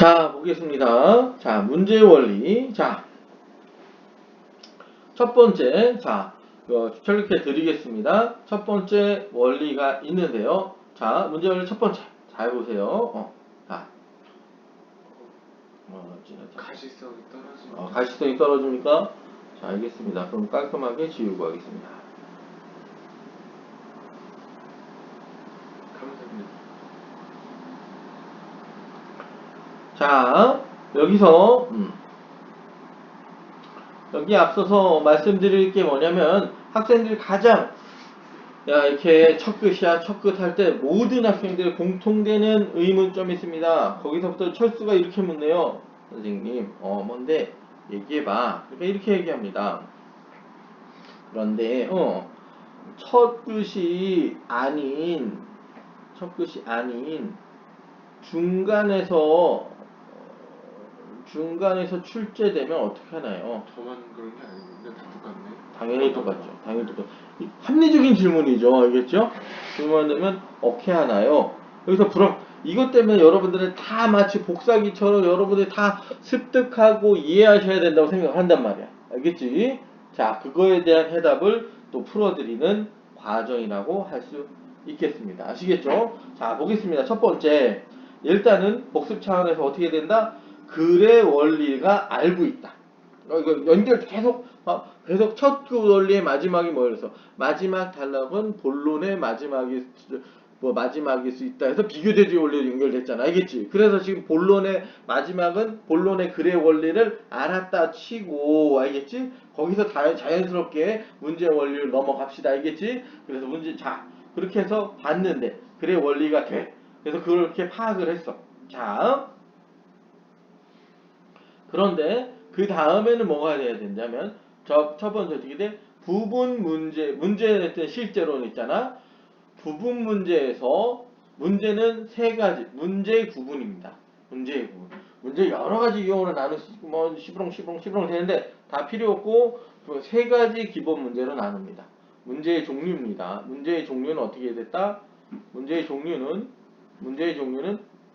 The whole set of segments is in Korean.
자, 보겠습니다. 자, 문제의 원리. 자, 첫 번째. 자, 출력해 드리겠습니다. 첫 번째 원리가 있는데요. 자, 문제 원리 첫 번째. 잘 보세요. 자, 가시성이 떨어집니다. 가시성이 떨어집니까? 자, 알겠습니다. 그럼 깔끔하게 지우고 하겠습니다. 감사합니다. 자, 여기서 여기 앞서서 말씀드릴 게 뭐냐면 학생들이 가장 이렇게 첫 끝이야 첫 끝 할 때 모든 학생들 공통되는 의문점이 있습니다. 거기서부터 철수가 이렇게 묻네요. 선생님 뭔데 얘기해봐. 그러니까 이렇게 얘기합니다. 그런데 첫 끝이 아닌 중간에서 출제되면 어떻게 하나요? 저만 그런 게 아닌데 다 똑같네. 당연히 똑같죠. 당연히 똑같죠. 합리적인 질문이죠. 알겠죠? 질문하면 어떻게 하나요? 여기서 이것 때문에 여러분들은 다 마치 복사기처럼 여러분들이 다 습득하고 이해하셔야 된다고 생각한단 말이야. 알겠지? 자, 그거에 대한 해답을 또 풀어드리는 과정이라고 할 수 있겠습니다. 아시겠죠? 자, 보겠습니다. 첫 번째. 일단은 복습 차원에서 어떻게 된다? 글의 원리가 알고 있다. 이거 연결 계속 첫 그 원리의 마지막이 뭐였어? 마지막 단락은 본론의 마지막일 수 있다 해서 비교대조의 원리로 연결됐잖아. 알겠지? 그래서 지금 본론의 마지막은 본론의 글의 원리를 알았다 치고, 알겠지? 거기서 자연스럽게 문제의 원리를 넘어갑시다. 알겠지? 그래서 그렇게 해서 봤는데 글의 원리가 돼. 그래서 그렇게 파악을 했어. 자, 그런데 그 다음에는 뭐가 돼야 된다면 첫 번째 어떻게 돼? 부분 문제는 실제로는 있잖아. 부분 문제에서 문제는 세 가지 문제의 구분입니다. 문제의 구분. 문제 여러 가지 이용으로 나눌 수 있고 뭐 시부렁 되는데 다 필요 없고 그 세 가지 기본 문제로 나눕니다. 문제의 종류입니다. 문제의 종류는 어떻게 됐다? 문제의 종류는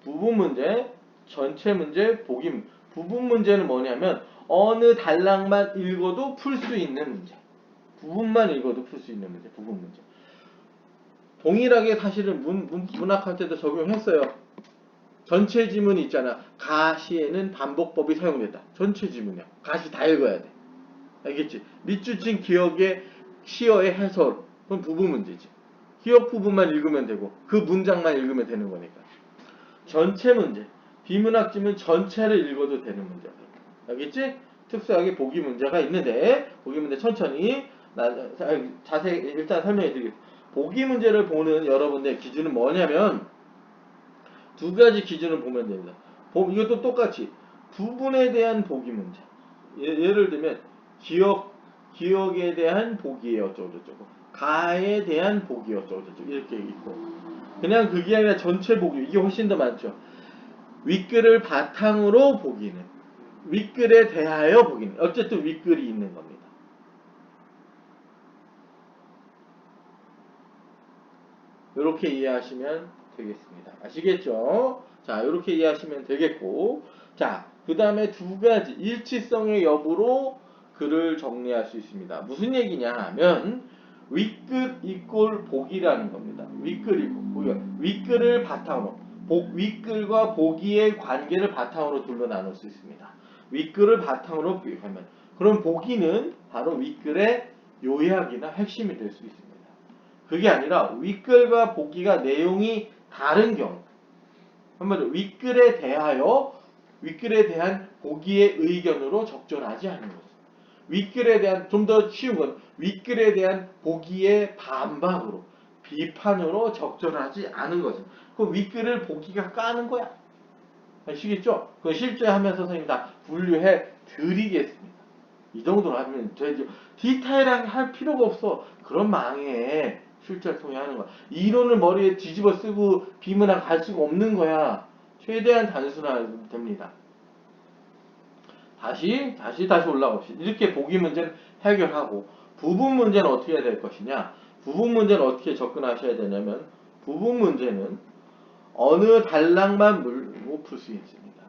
부분 문제, 전체 문제, 보기 문제. 부분 문제는 뭐냐면 어느 단락만 읽어도 풀 수 있는 문제. 부분만 읽어도 풀 수 있는 문제. 부분 문제. 동일하게 사실은 문학할 때도 적용했어요. 전체 지문 있잖아. 가시에는 반복법이 사용된다. 전체 지문이야. 가시 다 읽어야 돼. 알겠지? 밑줄친 기억의 시어의 해설. 그건 부분 문제지. 기억 부분만 읽으면 되고 그 문장만 읽으면 되는 거니까. 전체 문제. 비문학 지문 전체를 읽어도 되는 문제야. 알겠지? 특수하게 보기 문제가 있는데 보기 문제 천천히 자세히 일단 설명해 드리겠습니다. 보기 문제를 보는 여러분들의 기준은 뭐냐면 두 가지 기준을 보면 됩니다. 이것도 똑같이 부분에 대한 보기 문제. 예를 들면 기억에 대한 보기에 어쩌고저쩌고 가에 대한 보기 어쩌고저쩌고 이렇게 있고 그냥 그게 아니라 전체 보기 이게 훨씬 더 많죠. 윗글을 바탕으로 보기는 윗글에 대하여 보기는 어쨌든 윗글이 있는 겁니다. 이렇게 이해하시면 되겠습니다. 아시겠죠? 자, 이렇게 이해하시면 되겠고 자, 그 다음에 두 가지 일치성의 여부로 글을 정리할 수 있습니다. 무슨 얘기냐 하면 윗글 이꼴 보기라는 겁니다. 윗글을 바탕으로 윗글과 보기의 관계를 바탕으로 둘로 나눌 수 있습니다. 윗글을 바탕으로 하면 그럼 보기는 바로 윗글의 요약이나 핵심이 될 수 있습니다. 그게 아니라 윗글과 보기가 내용이 다른 경우 한마디로 윗글에 대한 보기의 의견으로 적절하지 않은 것은 윗글에 대한 좀 더 쉬운 건 윗글에 대한 보기의 반박으로 비판으로 적절하지 않은 것은 그 윗글을 보기가 까는 거야. 아시겠죠? 그 실제 하면서 선생님 다 분류해 드리겠습니다. 이 정도로 하면 되죠. 디테일하게 할 필요가 없어. 그런 망해. 실제를 통해 하는 거야. 이론을 머리에 뒤집어 쓰고 비문학 갈 수가 없는 거야. 최대한 단순화하면 됩니다. 다시 올라갑시다. 이렇게 보기 문제는 해결하고 부분 문제는 어떻게 해야 될 것이냐? 부분 문제는 어떻게 접근하셔야 되냐면 부분 문제는 어느 단락만 물고 풀 수 있습니다.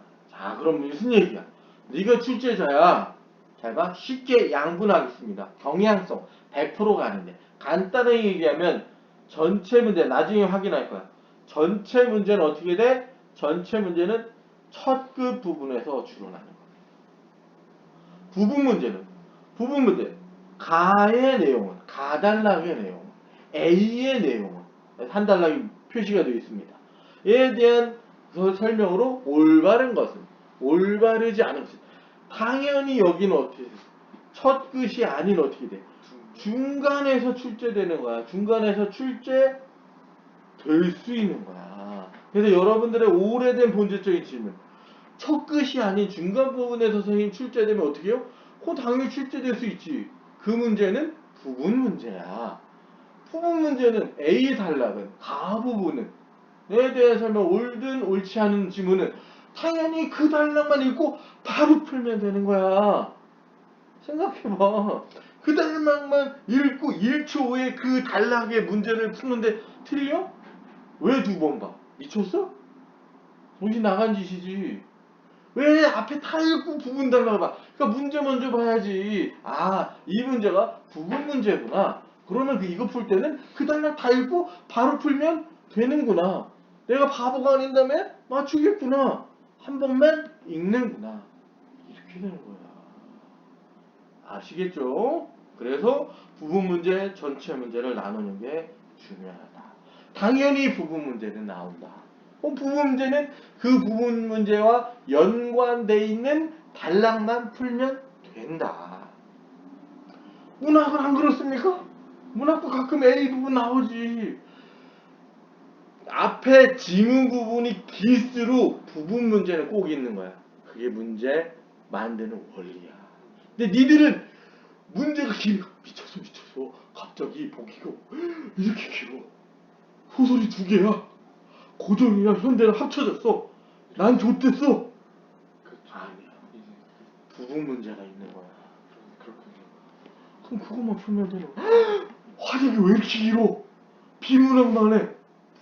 자, 그럼 무슨 얘기야? 네가 출제자야. 잘 봐. 쉽게 양분하겠습니다. 경향성 100%가 아닌데. 간단하게 얘기하면 전체 문제 나중에 확인할 거야. 전체 문제는 어떻게 돼? 전체 문제는 첫 급 부분에서 주로 나는 거야. 부분 문제 가의 내용은 가단락의 내용은 A의 내용은 한 단락이 표시가 되어 있습니다. 이에 대한 그 설명으로 올바른 것은 올바르지 않은 것은 당연히 여기는 어떻게 돼? 첫 끝이 아닌 어떻게 돼? 중간에서 출제되는 거야. 중간에서 출제 될 수 있는 거야. 그래서 여러분들의 오래된 본질적인 질문. 첫 끝이 아닌 중간 부분에서 선생님 출제되면 어떻게 해요? 당연히 출제될 수 있지. 그 문제는 부분 문제야. 부분 문제는 A 단락은 가 부분은 에 대한 설명 옳든 옳지 않은 지문은 당연히 그 단락만 읽고 바로 풀면 되는 거야. 생각해봐. 그 단락만 읽고 1초 후에 그 단락의 문제를 푸는데 틀려? 왜 두 번 봐? 미쳤어? 정신 나간 짓이지. 왜 앞에 다 읽고 부분 단락을 봐? 그러니까 문제 먼저 봐야지. 아, 이 문제가 부분 문제구나. 그러면 이거 풀 때는 그 단락 다 읽고 바로 풀면 되는구나. 내가 바보가 아닌다면 맞추겠구나. 한 번만 읽는구나. 이렇게 되는 거야. 아시겠죠? 그래서 부분 문제, 전체 문제를 나누는 게 중요하다. 당연히 부분 문제는 나온다. 부분 문제는 그 부분 문제와 연관되어 있는 단락만 풀면 된다. 문학은 안 그렇습니까? 문학도 가끔 A 부분 나오지. 앞에 지문 부분이 길수록 부분 문제는 꼭 있는 거야. 그게 문제 만드는 원리야. 근데 니들은 문제가 길어. 미쳤어. 갑자기 보기가 이렇게 길어. 소설이 2개야. 고전이랑 현대랑 합쳐졌어. 난 좋댔어. 아니야. 부분 문제가 있는 거야. 그럼 그것만 풀면 되는 거야. 화력이 왜 이렇게 길어? 비문학만 해.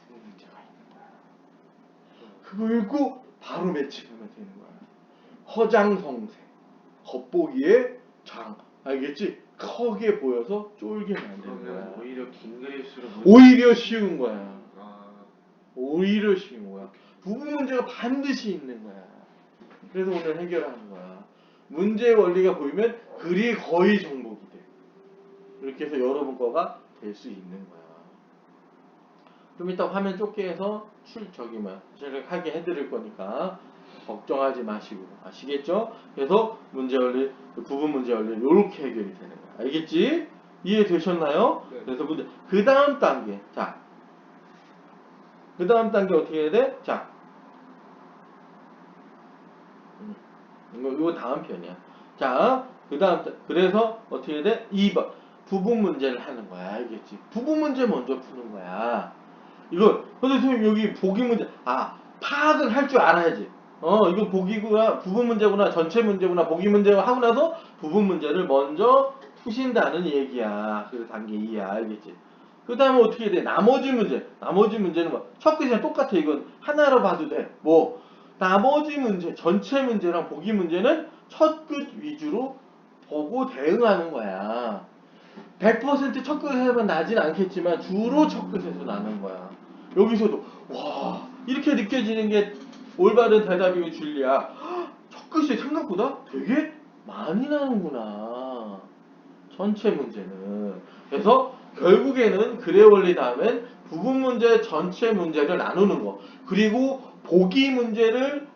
부분 문제가 있는 거야. 그거 읽고 바로 매칭하면 되는 거야. 허장성세. 겉보기에 장. 알겠지? 크게 보여서 쫄게 만드는 거야. 오히려 긴 글일수록 오히려 쉬운 거야. 아, 오히려 쉬운 거야. 부분 문제가 반드시 있는 거야. 그래서 오늘 해결하는 거야. 문제의 원리가 보이면 글이 거의 정복이 돼. 이렇게 해서 여러분 거가 될 수 있는 거야. 좀 이따 화면 좁게 해서 하게 해드릴 거니까 걱정하지 마시고. 아시겠죠? 그래서 문제 원리, 부분 문제 원리 이렇게 해결이 되는 거야. 알겠지? 이해되셨나요? 네. 그래서 문제 그 다음 단계. 자, 그 다음 단계 어떻게 해야 돼? 자, 이거 다음 편이야. 자, 그 다음, 그래서 어떻게 해야 돼? 2번. 부분 문제를 하는 거야. 알겠지? 부분 문제 먼저 푸는 거야. 이거, 선생님 여기 보기 문제, 파악을 할 줄 알아야지. 이거 보기구나, 부분 문제구나, 전체 문제구나, 보기 문제고 하고 나서 부분 문제를 먼저 푸신다는 얘기야. 그래서 단계 2야. 알겠지? 그 다음에 어떻게 돼? 나머지 문제는 뭐, 첫 글자랑 똑같아. 이건 하나로 봐도 돼. 뭐, 나머지 문제, 전체 문제랑 보기 문제는 첫 끝 위주로 보고 대응하는 거야. 100% 첫 끝에서만 나진 않겠지만 주로 첫 끝에서 나는 거야. 여기서도 와 이렇게 느껴지는 게 올바른 대답이고 진리야. 첫 끝이 생각보다 되게 많이 나는구나. 전체 문제는. 그래서 결국에는 글의 원리 다음엔 부분 문제, 전체 문제를 나누는 거. 그리고 보기 문제를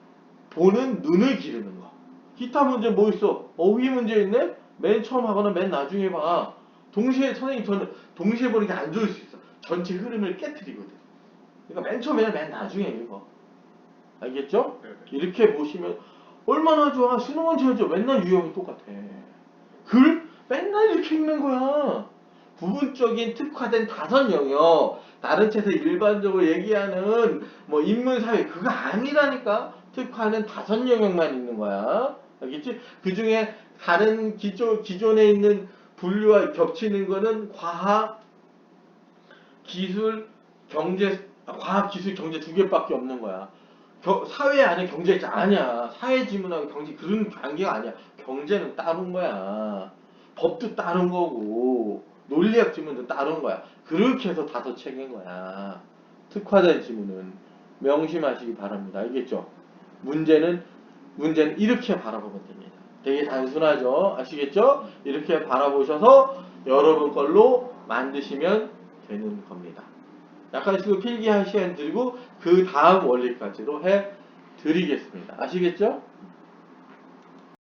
보는 눈을 기르는 거. 기타 문제 뭐 있어? 어휘 문제 있네? 맨 처음 하거나 맨 나중에 봐. 동시에 선생님 저는 동시에 보는 게 안 좋을 수 있어. 전체 흐름을 깨트리거든. 그러니까 맨 처음에는 맨 나중에 읽어. 알겠죠? 네. 이렇게 보시면 얼마나 좋아. 수능은 제일 좋아. 맨날 유형이 똑같아. 글 맨날 이렇게 읽는 거야. 부분적인 특화된 5영역. 다른 책에서 일반적으로 얘기하는 뭐 인문사회 그거 아니라니까. 특화는 5영역만 있는 거야. 알겠지? 그 중에 다른 기존에 있는 분류와 겹치는 거는 과학, 기술, 경제 2개밖에 없는 거야. 사회 안에 경제 있지 아니야. 사회 지문하고 경제 그런 관계가 아니야. 경제는 따른 거야. 법도 따른 거고 논리학 지문도 따른 거야. 그렇게 해서 다섯 책인 거야. 특화된 지문은 명심하시기 바랍니다. 알겠죠? 문제는 이렇게 바라보면 됩니다. 되게 단순하죠? 아시겠죠? 이렇게 바라보셔서 여러분 걸로 만드시면 되는 겁니다. 약간 그 필기할 시간 들고 그 다음 원리까지도 해 드리겠습니다. 아시겠죠?